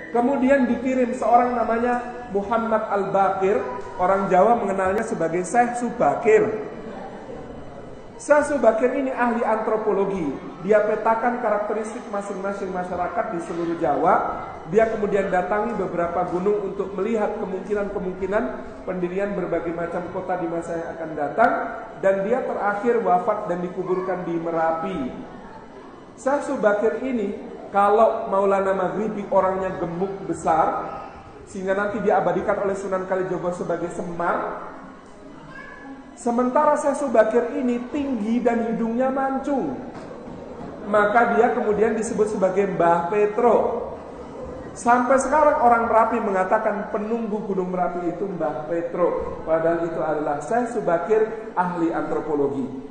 Kemudian dikirim seorang namanya Muhammad Al-Baqir, orang Jawa mengenalnya sebagai Syekh Subakir. Syekh Subakir ini ahli antropologi. Dia petakan karakteristik masing-masing masyarakat di seluruh Jawa. Dia kemudian datangi beberapa gunung untuk melihat kemungkinan-kemungkinan pendirian berbagai macam kota di masa yang akan datang. Dan dia terakhir wafat dan dikuburkan di Merapi. Syekh Subakir ini, kalau Maulana Maghribi orangnya gemuk besar, sehingga nanti diabadikan oleh Sunan Kalijogo sebagai Semar. Sementara Syekh Subakir ini tinggi dan hidungnya mancung, maka dia kemudian disebut sebagai Mbah Petro. Sampai sekarang orang Merapi mengatakan penunggu Gunung Merapi itu Mbah Petro, padahal itu adalah Syekh Subakir, ahli antropologi.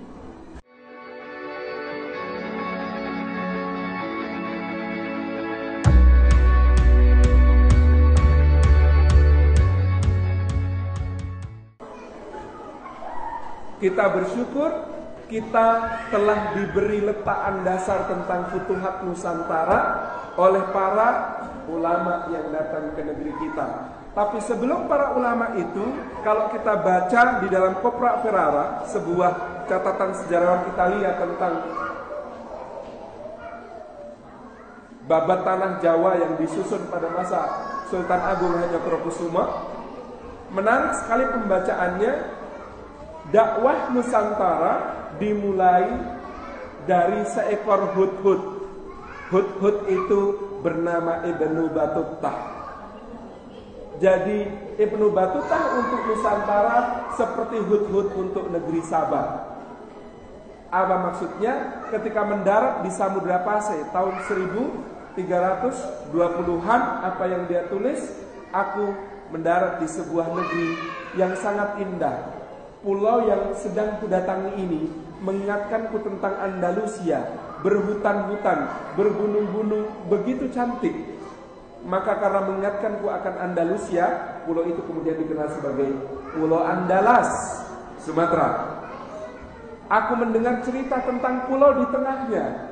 Kita bersyukur kita telah diberi letakkan dasar tentang Futuhat Nusantara oleh para ulama yang datang ke negeri kita. Tapi sebelum para ulama itu, kalau kita baca di dalam Kopra Ferrara, sebuah catatan sejarawan Italia tentang babat tanah Jawa yang disusun pada masa Sultan Agung Hadjaprokusuma, menarik sekali pembacaannya. Dakwah Nusantara dimulai dari seekor hudhud. Hudhud itu bernama Ibnu Battutah. Jadi Ibnu Battutah untuk Nusantara seperti hudhud untuk negeri Sabah. Apa maksudnya? Ketika mendarat di Samudra Pasai tahun 1320-an, apa yang dia tulis? Aku mendarat di sebuah negeri yang sangat indah. Pulau yang sedang kudatangi ini mengingatkanku tentang Andalusia, berhutan-hutan, bergunung-gunung, begitu cantik. Maka karena mengingatkanku akan Andalusia, pulau itu kemudian dikenal sebagai Pulau Andalas, Sumatera. Aku mendengar cerita tentang pulau di tengahnya,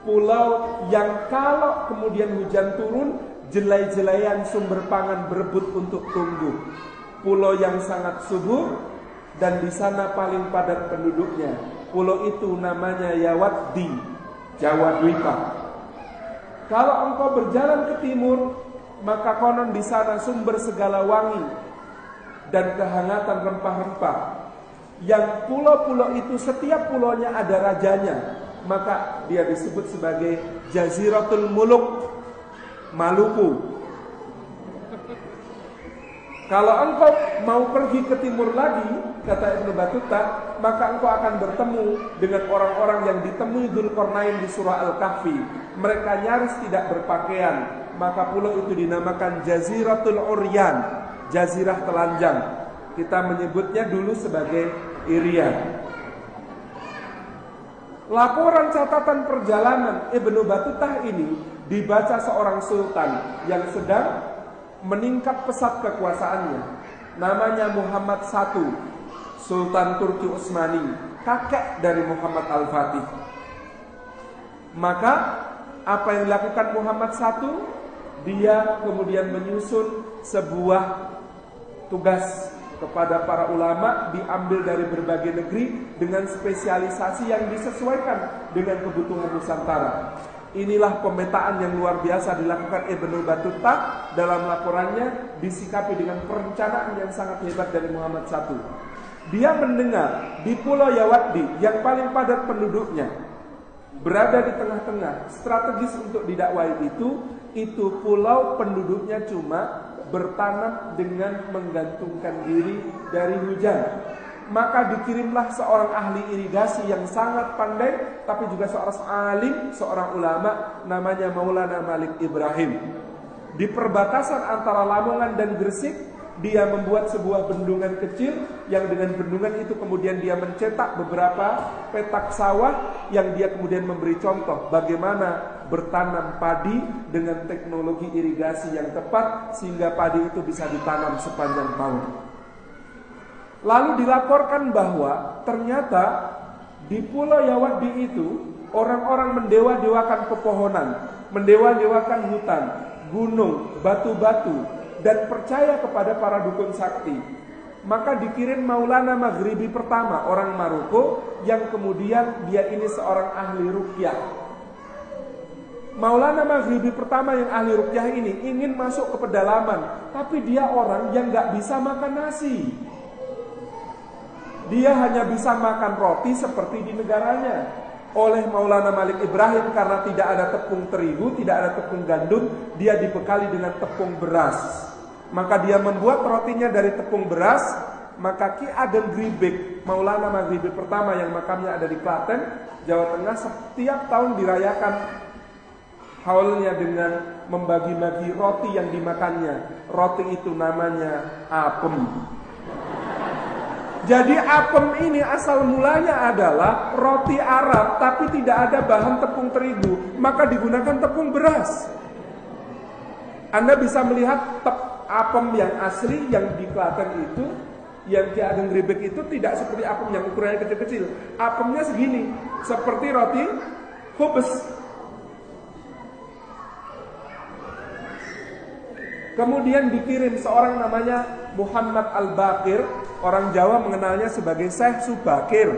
pulau yang kalau kemudian hujan turun, jelai-jelaian sumber pangan berebut untuk tumbuh. Pulau yang sangat subur, dan di sana paling padat penduduknya. Pulau itu namanya Yawaddi, Jawa Dwipa. Kalau engkau berjalan ke timur, maka konon di sana sumber segala wangi dan kehangatan rempah-rempah. Yang pulau-pulau itu setiap pulaunya ada rajanya, maka dia disebut sebagai Jaziratul Muluk, Maluku. Kalau engkau mau pergi ke timur lagi, kata Ibnu Battutah, maka engkau akan bertemu dengan orang-orang yang ditemui Dzulqarnain di surah Al-Kahfi. Mereka nyaris tidak berpakaian, maka pulau itu dinamakan Jaziratul Uryan, jazirah telanjang. Kita menyebutnya dulu sebagai Irian. Laporan catatan perjalanan Ibnu Battutah ini dibaca seorang sultan yang sedang meningkat pesat kekuasaannya. Namanya Muhammad I, Sultan Turki Utsmani, kakek dari Muhammad Al-Fatih. Maka apa yang dilakukan Muhammad I? Dia kemudian menyusun sebuah tugas kepada para ulama, diambil dari berbagai negeri dengan spesialisasi yang disesuaikan dengan kebutuhan Nusantara. Inilah pemetaan yang luar biasa dilakukan Ibnu Battutah dalam laporannya, disikapi dengan perencanaan yang sangat hebat dari Muhammad I. Dia mendengar di Pulau Yawaddi yang paling padat penduduknya, berada di tengah-tengah, strategis untuk didakwai itu pulau penduduknya cuma bertanam dengan menggantungkan diri dari hujan. Maka dikirimlah seorang ahli irigasi yang sangat pandai, tapi juga seorang alim, seorang ulama, namanya Maulana Malik Ibrahim. Di perbatasan antara Lamongan dan Gresik, dia membuat sebuah bendungan kecil, yang dengan bendungan itu kemudian dia mencetak beberapa petak sawah, yang dia kemudian memberi contoh bagaimana bertanam padi dengan teknologi irigasi yang tepat, sehingga padi itu bisa ditanam sepanjang tahun. Lalu dilaporkan bahwa ternyata di Pulau Yawaddi itu orang-orang mendewa-dewakan pepohonan, mendewa-dewakan hutan, gunung, batu-batu, dan percaya kepada para dukun sakti, maka dikirim Maulana Maghribi pertama, orang Maroko, yang kemudian dia ini seorang ahli ruqyah. Maulana Maghribi pertama yang ahli ruqyah ini ingin masuk ke pedalaman, tapi dia orang yang gak bisa makan nasi. Dia hanya bisa makan roti seperti di negaranya. Oleh Maulana Malik Ibrahim, karena tidak ada tepung terigu, tidak ada tepung gandum, dia dibekali dengan tepung beras. Maka dia membuat rotinya dari tepung beras. Maka Ki Ageng Gribek, Maulana Maghribi pertama yang makamnya ada di Klaten, Jawa Tengah, setiap tahun dirayakan haulnya dengan membagi-bagi roti yang dimakannya. Roti itu namanya apem. Jadi apem ini asal mulanya adalah roti Arab, tapi tidak ada bahan tepung terigu, maka digunakan tepung beras. Anda bisa melihat apem yang asli yang di Klaten itu, yang Ki Ageng Gribek itu tidak seperti apem yang ukurannya kecil-kecil. Apemnya segini, seperti roti khubes. Kemudian dikirim seorang namanya Muhammad Al-Baqir, orang Jawa mengenalnya sebagai Syekh Subakir.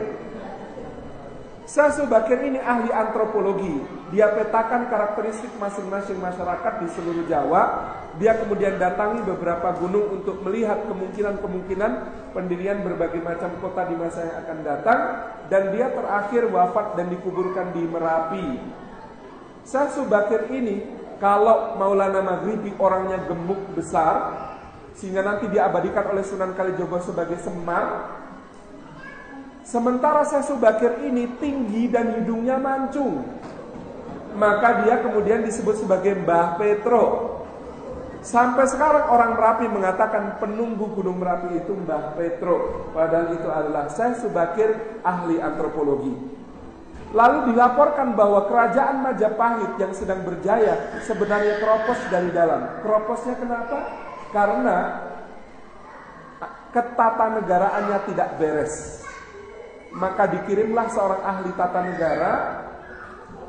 Syekh Subakir ini ahli antropologi. Dia petakan karakteristik masing-masing masyarakat di seluruh Jawa. Dia kemudian datangi beberapa gunung untuk melihat kemungkinan-kemungkinan pendirian berbagai macam kota di masa yang akan datang. Dan dia terakhir wafat dan dikuburkan di Merapi. Syekh Subakir ini, kalau Maulana Maghribi orangnya gemuk besar, sehingga nanti diabadikan oleh Sunan Kalijogo sebagai Semar. Sementara Syekh Subakir ini tinggi dan hidungnya mancung, maka dia kemudian disebut sebagai Mbah Petro. Sampai sekarang orang Merapi mengatakan penunggu Gunung Merapi itu Mbah Petro, padahal itu adalah Syekh Subakir, ahli antropologi. Lalu dilaporkan bahwa kerajaan Majapahit yang sedang berjaya sebenarnya keropos dari dalam. Keroposnya kenapa? Karena ketatanegaraannya tidak beres. Maka dikirimlah seorang ahli tata negara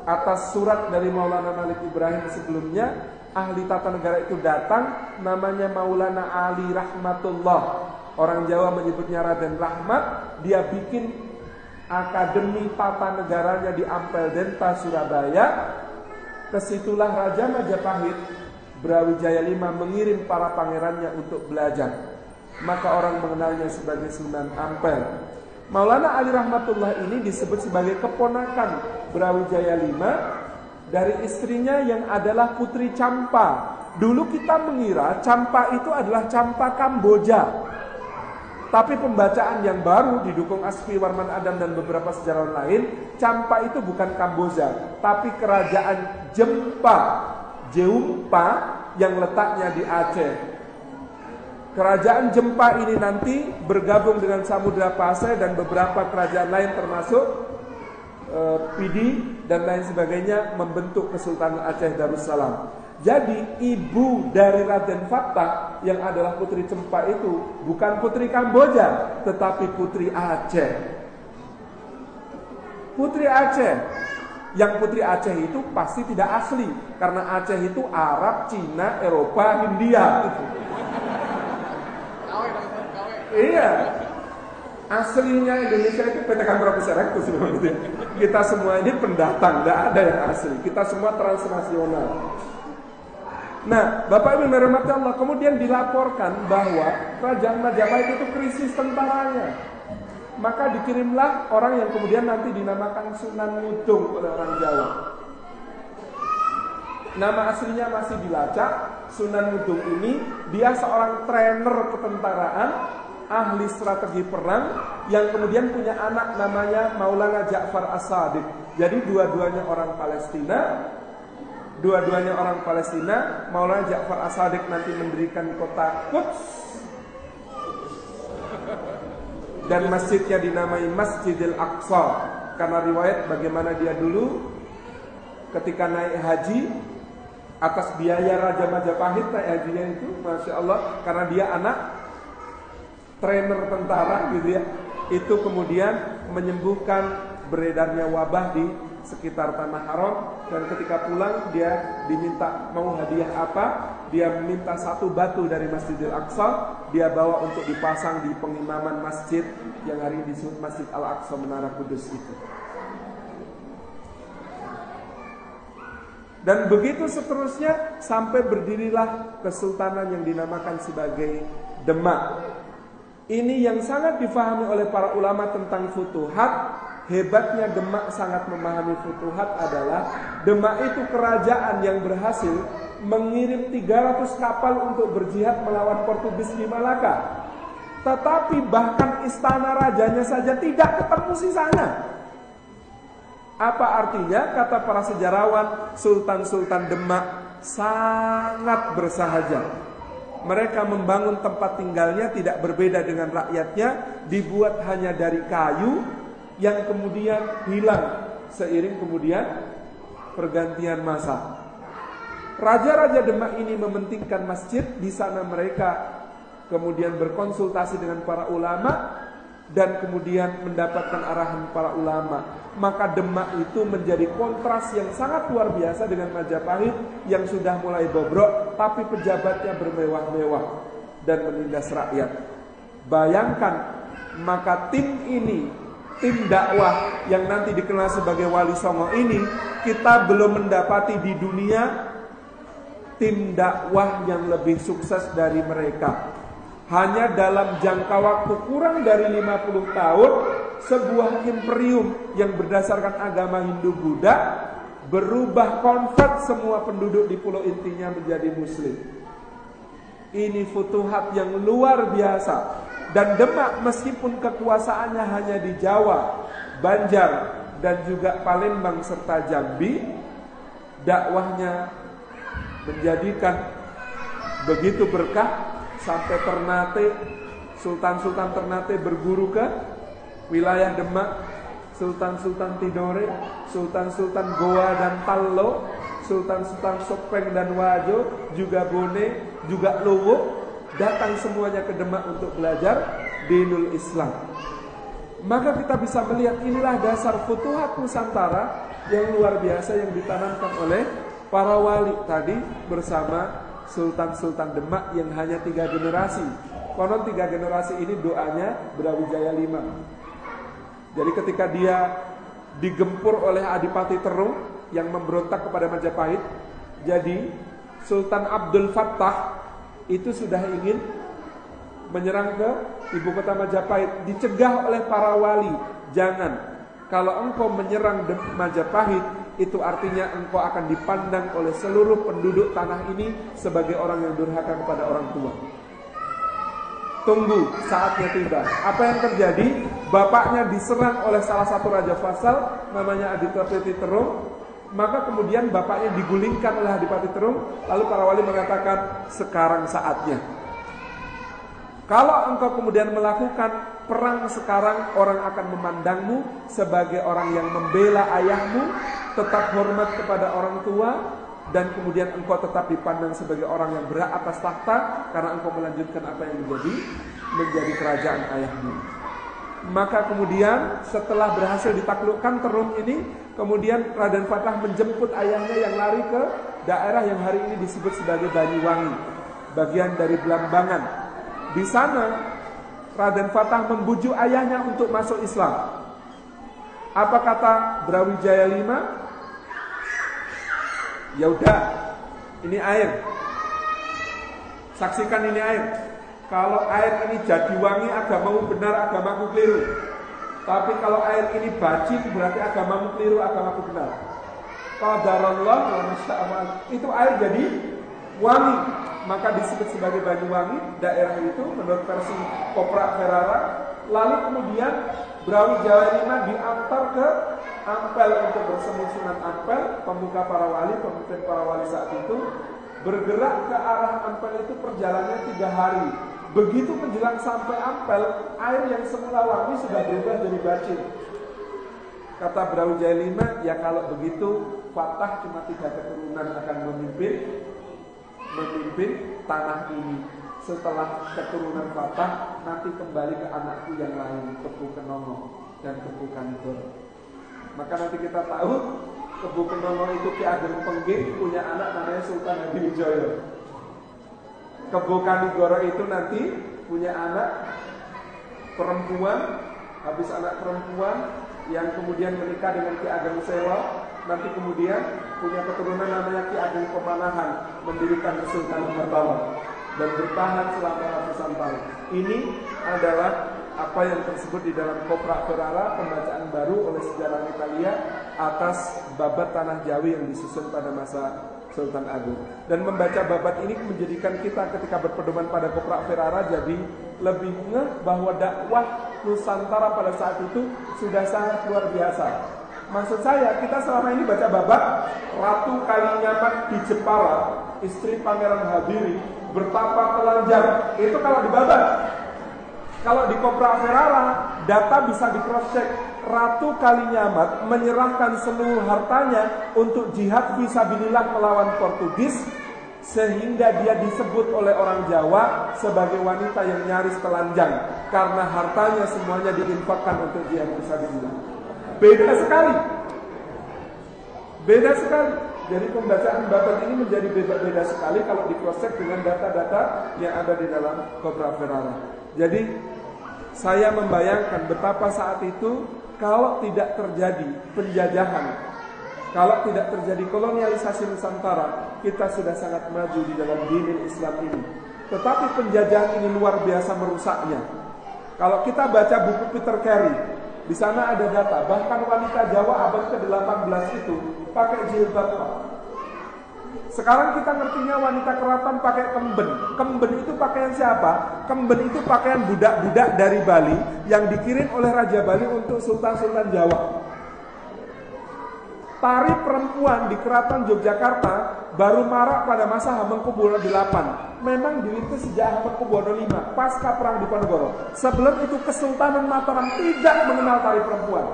atas surat dari Maulana Malik Ibrahim sebelumnya. Ahli tata negara itu datang, namanya Maulana Ali Rahmatullah. Orang Jawa menyebutnya Raden Rahmat. Dia bikin akademi tata negaranya di Ampel Denta, Surabaya. Kesitulah Raja Majapahit Brawijaya V mengirim para pangerannya untuk belajar. Maka orang mengenalnya sebagai Sunan Ampel. Maulana Ali Rahmatullah ini disebut sebagai keponakan Brawijaya V dari istrinya yang adalah Putri Campa. Dulu kita mengira Campa itu adalah Campa Kamboja. Tapi pembacaan yang baru didukung Asfi Warman Adam dan beberapa sejarawan lain, Campa itu bukan Kamboja, tapi kerajaan Jempa, Jeumpa, yang letaknya di Aceh. Kerajaan Jempa ini nanti bergabung dengan Samudra Pasai dan beberapa kerajaan lain termasuk Pidi dan lain sebagainya, membentuk Kesultanan Aceh Darussalam. Jadi ibu dari Raden Fatah yang adalah Putri Cempa itu bukan Putri Kamboja, tetapi Putri Aceh. Putri Aceh. Yang Putri Aceh itu pasti tidak asli, karena Aceh itu Arab, Cina, Eropa, India. Iya. Aslinya Indonesia itu petakan Profesor Rectus. Kita semua ini pendatang, tidak ada yang asli. Kita semua transnasional. Nah, Bapak Ibu dirahmati Allah, kemudian dilaporkan bahwa Kerajaan Majapahit itu krisis tentaranya. Maka dikirimlah orang yang kemudian nanti dinamakan Sunan Ngudung oleh orang Jawa. Nama aslinya masih dilacak. Sunan Ngudung ini dia seorang trainer ketentaraan, ahli strategi perang, yang kemudian punya anak namanya Maulana Ja'far As-Sadiq. Jadi dua-duanya orang Palestina. Maulana Ja'far As-Sadiq nanti mendirikan kota Quds, dan masjidnya dinamai Masjidil Aqsa karena riwayat bagaimana dia dulu ketika naik haji atas biaya Raja Majapahit, naik hajinya itu Masya Allah, karena dia anak trainer tentara gitu ya, itu kemudian menyembuhkan beredarnya wabah di sekitar tanah haram. Dan ketika pulang dia diminta mau hadiah apa, dia meminta satu batu dari Masjidil Aqsa, dia bawa untuk dipasang di pengimaman masjid yang hari ini disebut Masjid Al-Aqsa Menara Kudus itu. Dan begitu seterusnya sampai berdirilah kesultanan yang dinamakan sebagai Demak. Ini yang sangat difahami oleh para ulama tentang futuhat. Hebatnya Demak sangat memahami futuhat adalah Demak itu kerajaan yang berhasil mengirim 300 kapal untuk berjihad melawan Portugis di Malaka. Tetapi bahkan istana rajanya saja tidak ketemu sisanya. Apa artinya? Kata para sejarawan, Sultan-Sultan Demak sangat bersahaja. Mereka membangun tempat tinggalnya tidak berbeda dengan rakyatnya, dibuat hanya dari kayu yang kemudian hilang seiring kemudian pergantian masa. Raja-raja Demak ini mementingkan masjid. Di sana mereka kemudian berkonsultasi dengan para ulama dan kemudian mendapatkan arahan para ulama. Maka Demak itu menjadi kontras yang sangat luar biasa dengan Majapahit yang sudah mulai bobrok, tapi pejabatnya bermewah-mewah dan menindas rakyat. Bayangkan, maka tim ini, tim dakwah yang nanti dikenal sebagai Wali Songo ini, kita belum mendapati di dunia tim dakwah yang lebih sukses dari mereka. Hanya dalam jangka waktu kurang dari 50 tahun, sebuah imperium yang berdasarkan agama Hindu-Buddha berubah konvert semua penduduk di pulau intinya menjadi muslim. Ini futuhat yang luar biasa. Dan Demak meskipun kekuasaannya hanya di Jawa, Banjar, dan juga Palembang serta Jambi, dakwahnya menjadikan begitu berkah sampai Ternate, Sultan-Sultan Ternate berguru ke wilayah Demak, Sultan-Sultan Tidore, Sultan-Sultan Goa dan Tallo, Sultan-Sultan Sopeng dan Wajo, juga Bone, juga Lowo, datang semuanya ke Demak untuk belajar dinul Islam. Maka kita bisa melihat inilah dasar futuhat Nusantara yang luar biasa yang ditanamkan oleh para wali tadi bersama Sultan-Sultan Demak yang hanya 3 generasi. Konon 3 generasi ini doanya Brawijaya V. Jadi ketika dia digempur oleh Adipati Terung yang memberontak kepada Majapahit, jadi Sultan Abdul Fattah itu sudah ingin menyerang ke ibu kota Majapahit, dicegah oleh para wali. Jangan, kalau engkau menyerang Majapahit, itu artinya engkau akan dipandang oleh seluruh penduduk tanah ini sebagai orang yang durhaka kepada orang tua. Tunggu, saatnya tiba. Apa yang terjadi? Bapaknya diserang oleh salah satu raja vassal, namanya Adipati Terung. Maka kemudian bapaknya digulingkan oleh Adipati Terung. Lalu para wali mengatakan, sekarang saatnya. Kalau engkau kemudian melakukan perang sekarang, orang akan memandangmu sebagai orang yang membela ayahmu, tetap hormat kepada orang tua, dan kemudian engkau tetap dipandang sebagai orang yang berhak atas tahta karena engkau melanjutkan apa yang menjadi kerajaan ayahmu. Maka kemudian setelah berhasil ditaklukkan Terung ini, kemudian Raden Fatah menjemput ayahnya yang lari ke daerah yang hari ini disebut sebagai Banyuwangi, bagian dari Blambangan. Di sana Raden Fatah membujuk ayahnya untuk masuk Islam. Apa kata Brawijaya V? Ya udah, ini air. Saksikan ini air. Kalau air ini jadi wangi, agamamu benar, agamaku keliru. Tapi kalau air ini bacin, berarti agamamu keliru, agamaku benar. Qadarullah wa masya'Allah. Itu air jadi wangi, maka disebut sebagai Banyuwangi daerah itu menurut versi Koprak Ferrara. Lalu kemudian Brawijaya V diantar ke Ampel untuk bersemu Sunan Ampel, pemuka para wali, pemimpin para wali saat itu. Bergerak ke arah Ampel itu perjalanannya 3 hari. Begitu menjelang sampai Ampel, air yang semula wangi sudah berubah jadi bacin. Kata Brawijaya V, ya kalau begitu Fatah cuma 3 keturunan akan memimpin tanah ini. Setelah keturunan Fatah, nanti kembali ke anakku yang lain, Kepu Kenomo dan Kepu Kanigoro. Maka nanti kita tahu Kebo Kenono itu Ki Ageng Pengging punya anak namanya Sultan Hadiwijoyo. Kebo Kanigoro itu nanti punya anak perempuan, habis anak perempuan yang kemudian menikah dengan Ki Ageng Selo, nanti kemudian punya keturunan namanya Ki Ageng Pemanahan, mendirikan Kesultanan Martawa dan bertahan selama ratusan tahun. Ini adalah apa yang tersebut di dalam Koprak Ferrara, pembacaan baru oleh Sejarah Italia atas babat Tanah Jawi yang disusun pada masa Sultan Agung. Dan membaca babat ini menjadikan kita ketika berpedoman pada Koprak Ferrara jadi lebih ngeh bahwa dakwah Nusantara pada saat itu sudah sangat luar biasa. Maksud saya, kita selama ini baca babat Ratu Kalinyamat di Jepara, istri Pangeran Habiri, bertapa telanjang. Itu kalau di babat. Kalau di Koprak Ferrara, data bisa di cross check. Ratu Kalinyamat menyerahkan seluruh hartanya untuk jihad fisabilillah melawan Portugis, sehingga dia disebut oleh orang Jawa sebagai wanita yang nyaris telanjang karena hartanya semuanya diinfakkan untuk jihad fisabilillah. Beda sekali. Beda sekali. Jadi pembacaan babat ini menjadi beda sekali kalau di cross check dengan data-data yang ada di dalam Koprak Ferrara. Jadi saya membayangkan betapa saat itu kalau tidak terjadi penjajahan, kalau tidak terjadi kolonialisasi Nusantara, kita sudah sangat maju di dalam dinul Islam ini. Tetapi penjajahan ini luar biasa merusaknya. Kalau kita baca buku Peter Carey, di sana ada data, bahkan wanita Jawa abad ke-18 itu pakai jilbab. Sekarang kita ngertinya wanita keraton pakai kemben. Kemben itu pakaian siapa? Kemben itu pakaian budak-budak dari Bali yang dikirim oleh Raja Bali untuk Sultan-Sultan Jawa. Tari perempuan di Keraton Yogyakarta baru marak pada masa Hamengkubuwono VIII. Memang dirintis sejak Hamengkubuwono V pasca Perang Diponegoro. Sebelum itu Kesultanan Mataram tidak mengenal tari perempuan.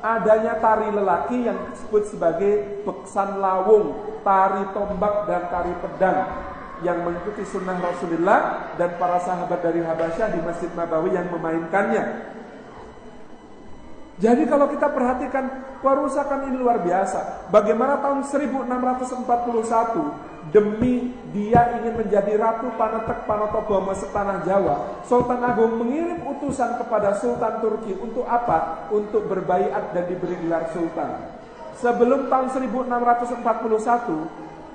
Adanya tari lelaki yang disebut sebagai beksan lawung, tari tombak dan tari pedang yang mengikuti sunnah Rasulullah dan para sahabat dari Habasyah di Masjid Nabawi yang memainkannya. Jadi kalau kita perhatikan kerusakan ini luar biasa. Bagaimana tahun 1641 demi dia ingin menjadi Ratu Panetek Panotogomo setanah Jawa, Sultan Agung mengirim utusan kepada Sultan Turki untuk apa? Untuk berbaiat dan diberi gelar Sultan. Sebelum tahun 1641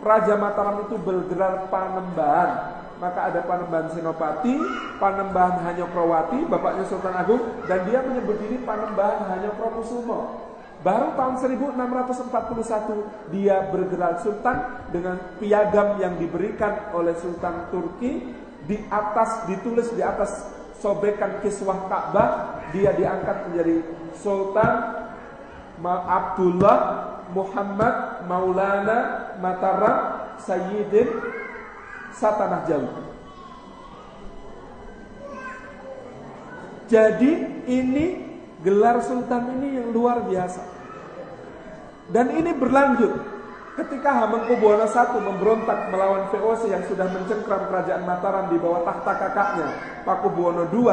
Raja Mataram itu bergelar Panembahan. Maka ada Panembahan Senopati, Panembahan Hanyokroowati, bapaknya Sultan Agung, dan dia menyebut diri Panembahan Hanyokrokusumo. Baru tahun 1641 dia bergelar Sultan dengan piagam yang diberikan oleh Sultan Turki. Di atas ditulis di atas sobekan kiswah Ka'bah, dia diangkat menjadi Sultan Abdullah Muhammad Maulana Mataram Sayyidin Satanah Jawa. Jadi ini gelar sultan ini yang luar biasa. Dan ini berlanjut ketika Hamengkubuwono I memberontak melawan VOC yang sudah mencengkram kerajaan Mataram di bawah takhta kakaknya Pakubuwono II,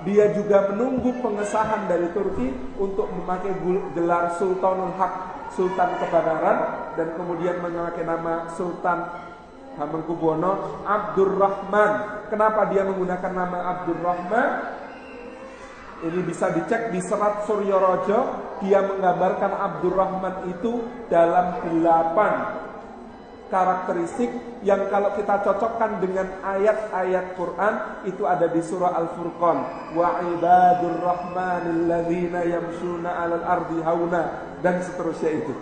dia juga menunggu pengesahan dari Turki untuk memakai gelar Sultanul Haq, Sultan Kebenaran, dan kemudian memakai nama Sultan Hamengkubuwono Abdurrahman. Kenapa dia menggunakan nama Abdurrahman? Ini bisa dicek di Serat Suryorojo. Dia menggambarkan Abdurrahman itu dalam 8 karakteristik yang kalau kita cocokkan dengan ayat-ayat Quran itu ada di surah Al-Furqan. Wa ibadur rahmanil ladzina yamshuna 'alal ardi hauna, dan seterusnya itu.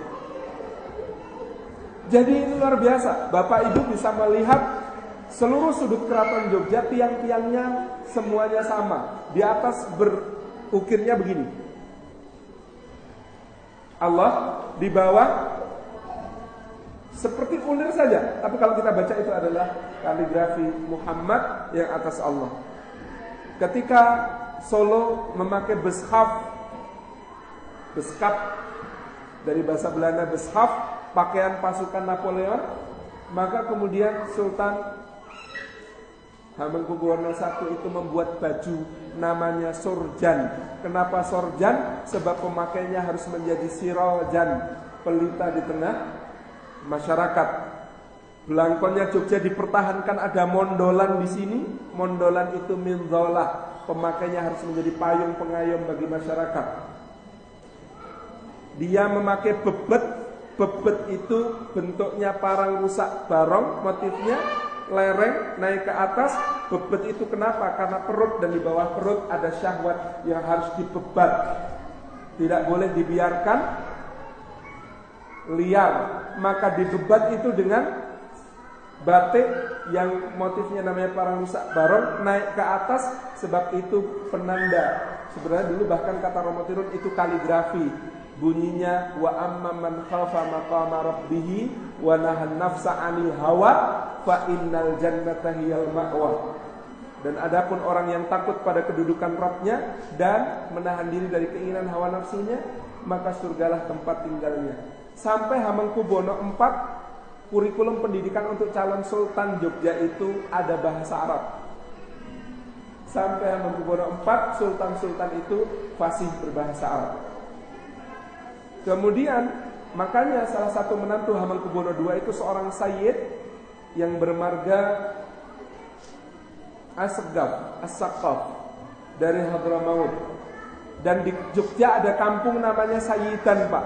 Jadi ini luar biasa. Bapak Ibu bisa melihat seluruh sudut keraton Jogja, tiang-tiangnya semuanya sama. Di atas berukirnya begini. Allah, di bawah seperti ulir saja. Tapi kalau kita baca itu adalah kaligrafi Muhammad yang atas Allah. Ketika Solo memakai beshaf dari bahasa Belanda beshaf, pakaian pasukan Napoleon, maka kemudian Sultan Hamengkubuwono I itu membuat baju namanya sorjan. Kenapa sorjan? Sebab pemakainya harus menjadi sirojan, pelita di tengah masyarakat. Belangkonnya Jogja dipertahankan ada mondolan di sini. Mondolan itu minzolah, pemakainya harus menjadi payung pengayom bagi masyarakat. Dia memakai bebet. Bebet itu bentuknya parang rusak barong, motifnya lereng naik ke atas. Bebet itu kenapa? Karena perut dan di bawah perut ada syahwat yang harus dibebat. Tidak boleh dibiarkan liar. Maka dibebat itu dengan batik yang motifnya namanya parang rusak barong naik ke atas. Sebab itu penanda. Sebenarnya dulu bahkan kata Romotirun itu kaligrafi. Bunyinya wa amma man khafa maqama rabbih wa nahan nafsa 'anil hawa fa innal jannata hiyal ma'wa. Dan adapun orang yang takut pada kedudukan Rabbnya dan menahan diri dari keinginan hawa nafsunya, maka surgalah tempat tinggalnya. Sampai Hamengkubuwono IV, kurikulum pendidikan untuk calon sultan Jogja itu ada bahasa Arab. Sampai Hamengkubuwono IV, sultan-sultan itu fasih berbahasa Arab. Kemudian makanya salah satu menantu Hamengkubuwono II itu seorang sayyid yang bermarga As-Saqqaf dari Hadramaut. Dan di Jogja ada kampung namanya Sayyidan, Pak.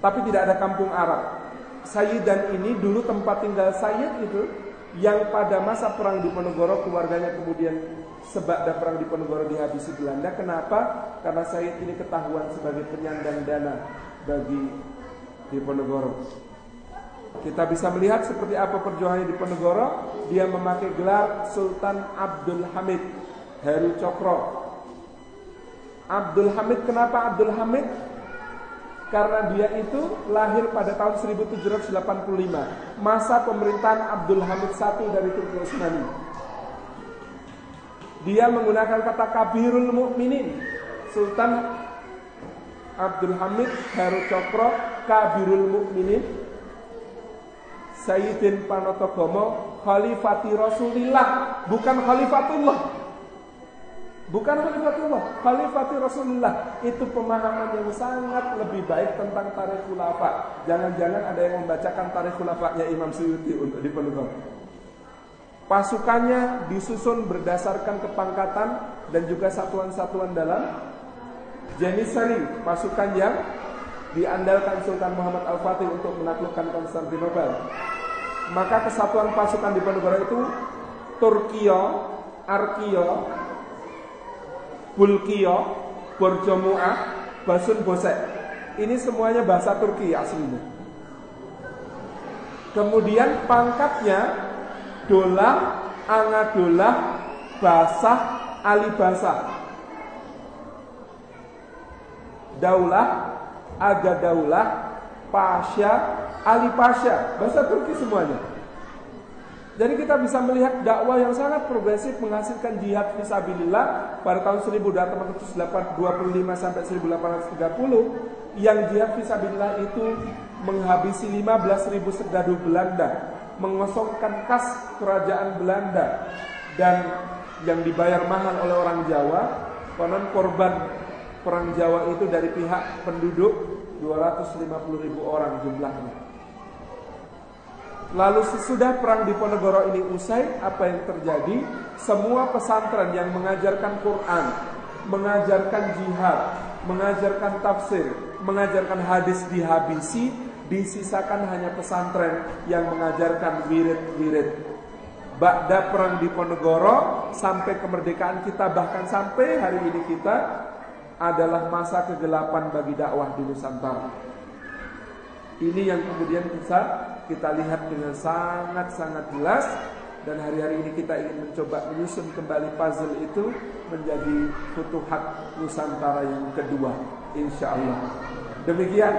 Tapi tidak ada kampung Arab. Sayyidan ini dulu tempat tinggal sayyid itu yang pada masa perang Diponegoro keluarganya kemudian sebab ada perang Diponegoro dihabisi Belanda. Kenapa? Karena sayyid ini ketahuan sebagai penyandang dana bagi Diponegoro. Kita bisa melihat seperti apa perjuangannya Diponegoro. Dia memakai gelar Sultan Abdul Hamid Heru Cokro. Abdul Hamid, kenapa Abdul Hamid? Karena dia itu lahir pada tahun 1785, masa pemerintahan Abdul Hamid I dari Turki Utsmani. Dia menggunakan kata Kabirul Mukminin. Sultan Abdul Hamid Heru Cokro Kabirul Mukminin Sayyidin Panotogomo Khalifati Rasulillah. Bukan Khalifatullah, bukan Khalifatullah, Khalifati Rasulillah. Itu pemahaman yang sangat lebih baik tentang tarikh khulafa. Jangan-jangan ada yang membacakan tarikh khulafanya Imam Suyuti untuk Diponegoro. Pasukannya disusun berdasarkan kepangkatan dan juga satuan-satuan dalam Janissary, pasukan yang diandalkan Sultan Muhammad Al-Fatih untuk menaklukkan Konstantinopel. Maka kesatuan pasukan Diponegoro itu Turkiyo, Arkio, Bulkiyo, Borjomuah, Basun Bosek. Ini semuanya bahasa Turki aslinya. Kemudian pangkatnya Dolah, Angadolah, Basah, Alibasah. Daulah, Aga Daulah, Pasha, Ali Pasha, bahasa Turki semuanya. Jadi kita bisa melihat dakwah yang sangat progresif menghasilkan jihad fisabilillah pada tahun 1825 sampai 1830. Yang jihad fisabilillah itu menghabisi 15.000 serdadu Belanda, mengosongkan kas kerajaan Belanda, dan yang dibayar mahal oleh orang Jawa. Konon korban perang Jawa itu dari pihak penduduk 250.000 orang jumlahnya. Lalu sesudah perang Diponegoro ini usai, apa yang terjadi? Semua pesantren yang mengajarkan Quran, mengajarkan jihad, mengajarkan tafsir, mengajarkan hadis dihabisi. Disisakan hanya pesantren yang mengajarkan wirid-wirid. Ba'da perang Diponegoro sampai kemerdekaan kita, bahkan sampai hari ini kita, adalah masa kegelapan bagi dakwah di Nusantara. Ini yang kemudian bisa kita lihat dengan sangat-sangat jelas. Dan hari-hari ini kita ingin mencoba menyusun kembali puzzle itu menjadi Futuhat Nusantara yang kedua, insya Allah. Demikian